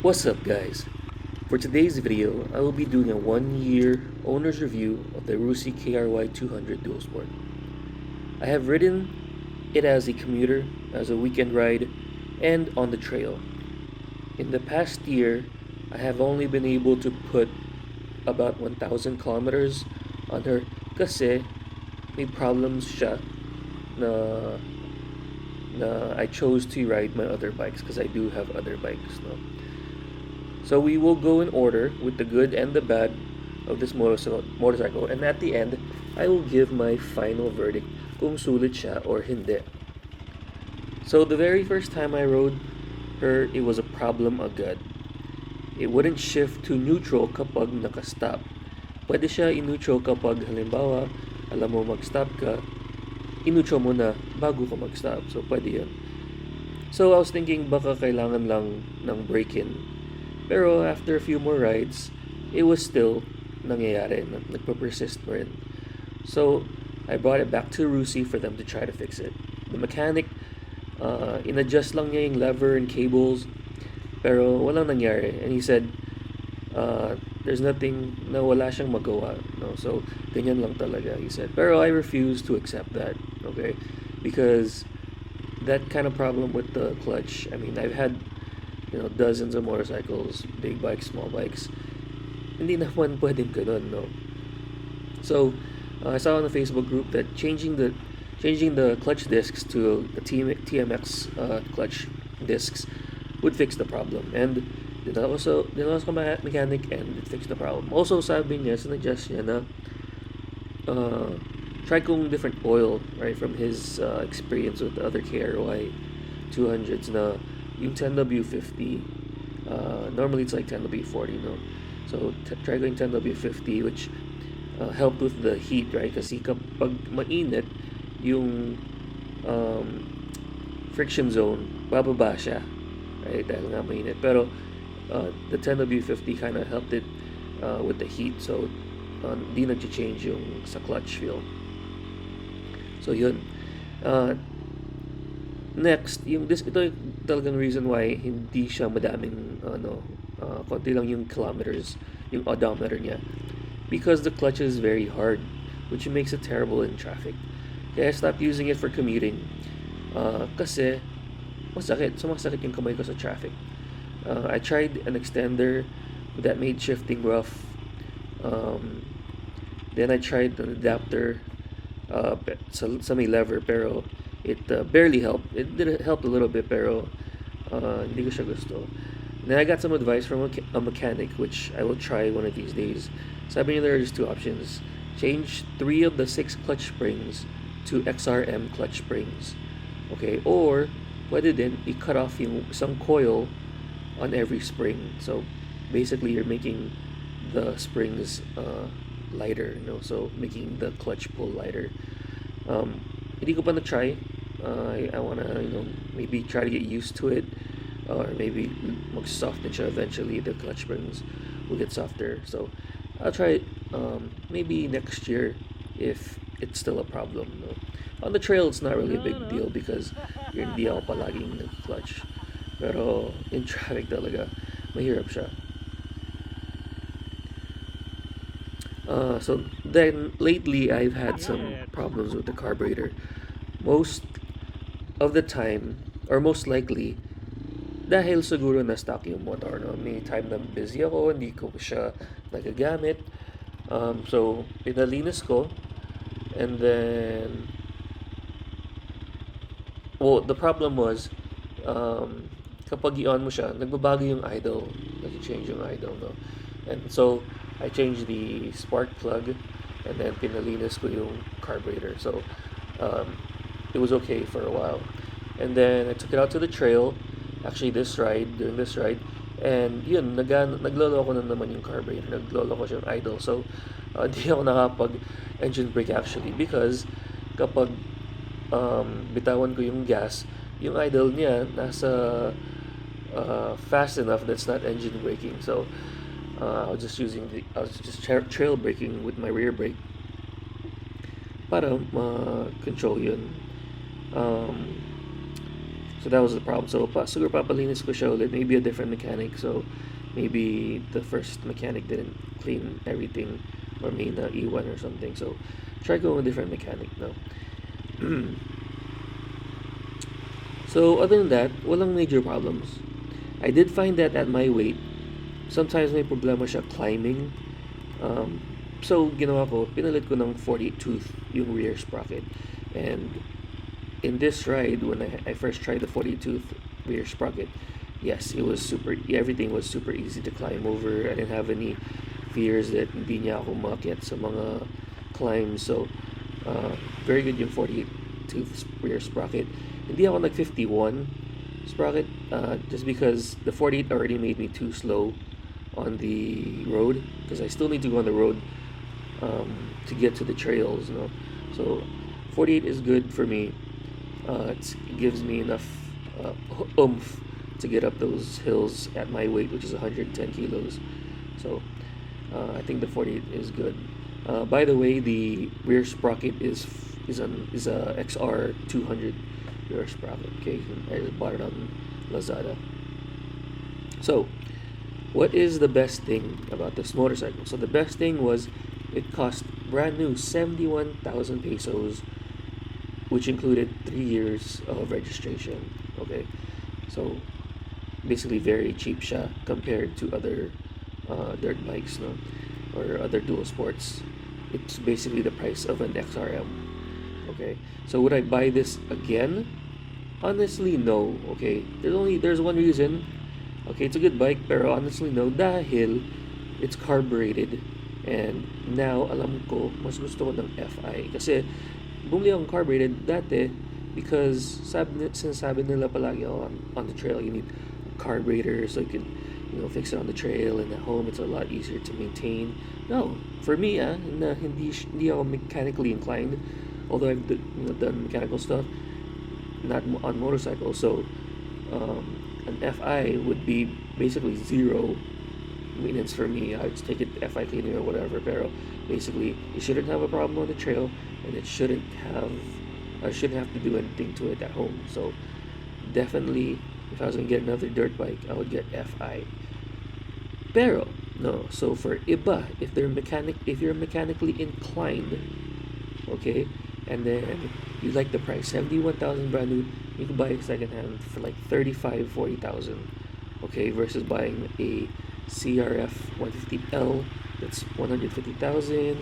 What's up, guys? For today's video, I will be doing a 1-year owner's review of the Rusi KRY200 dual sport. I have ridden it as a commuter, as a weekend ride, and on the trail. In the past year, I have only been able to put about 1,000 kilometers on her kasi may problems siya na I chose to ride my other bikes because I do have other bikes. No? So we will go in order with the good and the bad of this motorcycle, and at the end, I will give my final verdict kung sulit siya or hindi. So the very first time I rode her, it was a problem agad. It wouldn't shift to neutral kapag nakastop. Pwede siya in-neutral kapag halimbawa, alam mo mag-stop ka, in-neutral mo na bago ka mag-stop. So pwede yun. So I was thinking baka kailangan lang ng break-in. Pero after a few more rides, it was still nangyayari. Nagpa-persist pa rin. So I brought it back to Rusi for them to try to fix it. The mechanic, in-adjust lang niya yung lever and cables, pero walang nangyari. And he said, there's nothing na wala siyang magawa. No? So, ganyan lang talaga, he said. Pero I refuse to accept that, okay? Because that kind of problem with the clutch, I mean, I've had, dozens of motorcycles, big bikes, small bikes. Hindi naman pwedeng ganun, no? So, I saw on the Facebook group that changing the clutch discs to the TMX clutch discs would fix the problem. And dinawas ko mechanic and it fixed the problem. Also, sabi niya, sinuggest niya na try kong different oil, right, from his experience with the other KRY 200s na yung 10W50. Normally it's like 10W40, no? So try going 10W50, which helped with the heat, right? Kasi kapag mainit, yung friction zone, bababa siya, right? Dahil nga mainit. Pero the 10W50 kind of helped it with the heat. So di nag-change yung sa clutch feel. So yun. Next, ito yung talagang reason why hindi siya madaming konti lang yung kilometers, yung odometer niya. Because the clutch is very hard, which makes it terrible in traffic. Kaya I stopped using it for commuting. Kasi sumasakit yung kamay ko sa traffic. I tried an extender that made shifting rough. Then I tried an adapter sa may lever, pero it barely helped. It did help a little bit, pero hindi ko siya gusto. Then I got some advice from a mechanic, which I will try one of these days. Sabi niya there are just two options. Change 3 of the 6 clutch springs to XRM clutch springs. Okay? Or, pwede din i-cut off yung isang coil on every spring. So, basically, you're making the springs lighter, so making the clutch pull lighter. Hindi ko pa na-try. I wanna, maybe try to get used to it, or maybe mag-soften siya eventually. The clutch springs will get softer. So, I'll try it maybe next year if it's still a problem. No? On the trail, it's not really a big deal because hindi ako palaging nag-clutch. Pero in traffic talaga, mahirap siya. So then lately I've had some problems with the carburetor. Most of the time, or most likely, dahil siguro na stock yung motor, no? May time na busy ako, hindi ko siya nagagamit. So pinalinis ko, and then the problem was kapag i-on mo siya, nagbabago yung idle, nag-change yung idle, no? And so I changed the spark plug, and then pinalinis ko yung carburetor. So it was okay for a while. And then I took it out to the trail, actually during this ride, and yun, nagloloko na naman yung carburetor, nagloloko siya yung idle. So di ako nakapag engine brake actually, because kapag bitawan ko yung gas, yung idle niya nasa fast enough that's not engine braking. So I was just trail braking with my rear brake para control yun. So that was the problem. So siguro papalinis ko siya ulit. Maybe a different mechanic. So maybe the first mechanic didn't clean everything or may na iwan or something. So try going with a different mechanic now. So other than that, walang major problems. I did find that at my weight, sometimes may problema siya climbing. So ginawa ko, pinalit ko ng 48 tooth yung rear sprocket. And in this ride, when I first tried the 40 tooth rear sprocket, yes, it was everything was super easy to climb over. I didn't have any fears that hindi niya ako maakyat sa mga climbs. So, very good yung 48 tooth rear sprocket. Hindi ako nag 51 sprocket, just because the 48 already made me too slow on the road, because I still need to go on the road to get to the trails, you know. So 48 is good for me. It gives me enough oomph to get up those hills at my weight, which is 110 kilos. So I think the 48 is good. By the way, the rear sprocket is a XR200 rear sprocket. Okay, I just bought it on Lazada. So, what is the best thing about this motorcycle? So the best thing was it cost brand new 71,000 pesos, which included 3 years of registration. Okay, so basically very cheap siya compared to other dirt bikes, no, or other dual sports. It's basically the price of an XRM. Okay, so would I buy this again? Honestly, no. Okay, there's one reason. Okay, it's a good bike, pero honestly, no, dahil it's carbureted. And now, alam ko, mas gusto ko ng FI. Kasi, bumili akong carbureted dati because sinasabi nila palagi on the trail, you need a carburetor so you can, fix it on the trail, and at home it's a lot easier to maintain. No, for me, na hindi ako mechanically inclined, although I've done mechanical stuff, not on motorcycles. So, an FI would be basically zero maintenance for me. I just take it to FI cleaning or whatever, pero basically you shouldn't have a problem on the trail, and I shouldn't have to do anything to it at home. So definitely, if I was gonna get another dirt bike, I would get FI. Pero no, so for iba, if you're mechanically inclined, okay, and then you like the price, 71,000 brand new, you can buy it secondhand for like 35-40,000, okay, versus buying a CRF 150L that's 150,000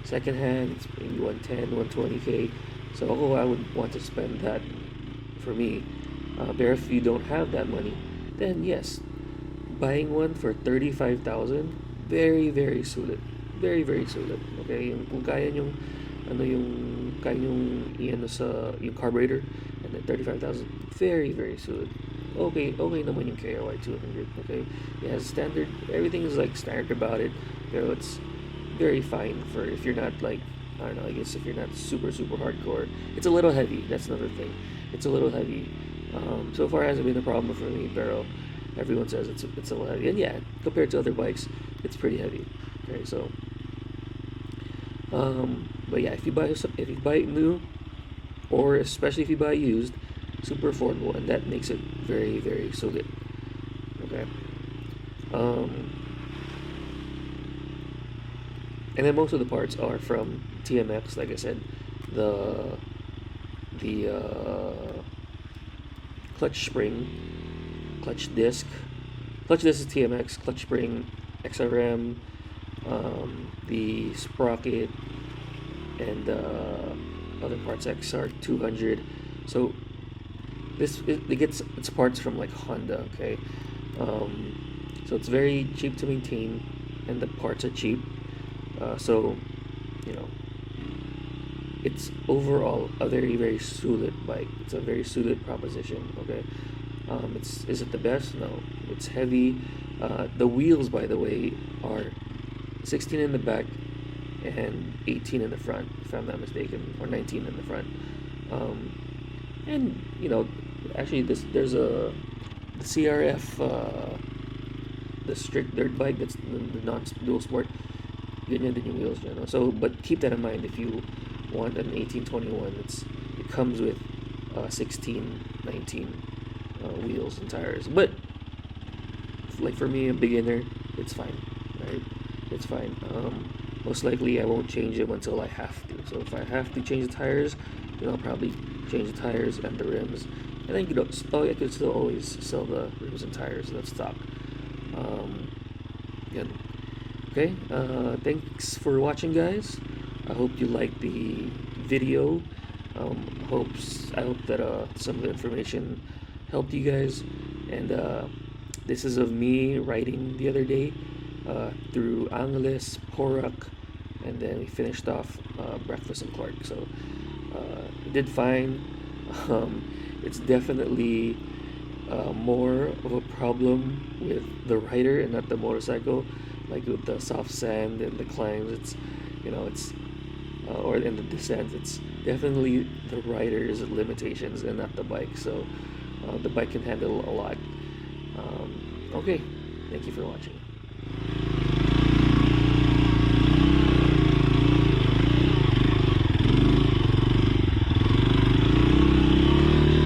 secondhand. It's maybe 110-120k. So I would want to spend that for me. But if you don't have that money, then yes, buying one for 35,000, very very sulit, very very sulit. Okay, kung kaya yung kaya yung yung carburetor, and then 35,000, very very sulit. Okay naman yung KRY200. Okay, it has standard, everything is like standard about it, pero it's very fine for if you're not like, I don't know, I guess if you're not super hardcore. It's a little heavy, that's another thing. It's a little heavy. So far hasn't been a problem for me, pero everyone says it's a little heavy, and yeah, compared to other bikes, it's pretty heavy. Okay, so but yeah, if you buy it new, or especially if you buy used, super affordable, and that makes it very very solid. Okay, and then most of the parts are from TMX. Like I said, the clutch spring, clutch disc is TMX, clutch spring XRM, the sprocket, and other parts XR200. So it gets its parts from like Honda. Okay, so it's very cheap to maintain, and the parts are cheap. So it's overall a very very sulit bike. It's a very sulit proposition. Okay, is it the best? No, it's heavy. The wheels, by the way, are 16 in the back and 18 in the front, if I'm not mistaken, or 19 in the front. And actually, there's the CRF, the strict dirt bike, that's the non-dual sport. Ganyan din yung wheels, So, but keep that in mind if you want an 1821. It comes with 16, 19 wheels and tires. But like for me, a beginner, it's fine, right? It's fine. Most likely I won't change them until I have to. So if I have to change the tires, then I'll probably change the tires and the rims, and then I could still always sell the rims and tires that's stock. Yeah. Okay. Thanks for watching, guys. I hope you liked the video. I hope that some of the information helped you guys. And this is of me writing the other day through Angeles, Porak, and then we finished off Breakfast and Clark. So I did fine. It's definitely more of a problem with the rider and not the motorcycle. Like with the soft sand and the climbs, it's or in the descents, it's definitely the rider's limitations and not the bike. So the bike can handle a lot. Okay, thank you for watching.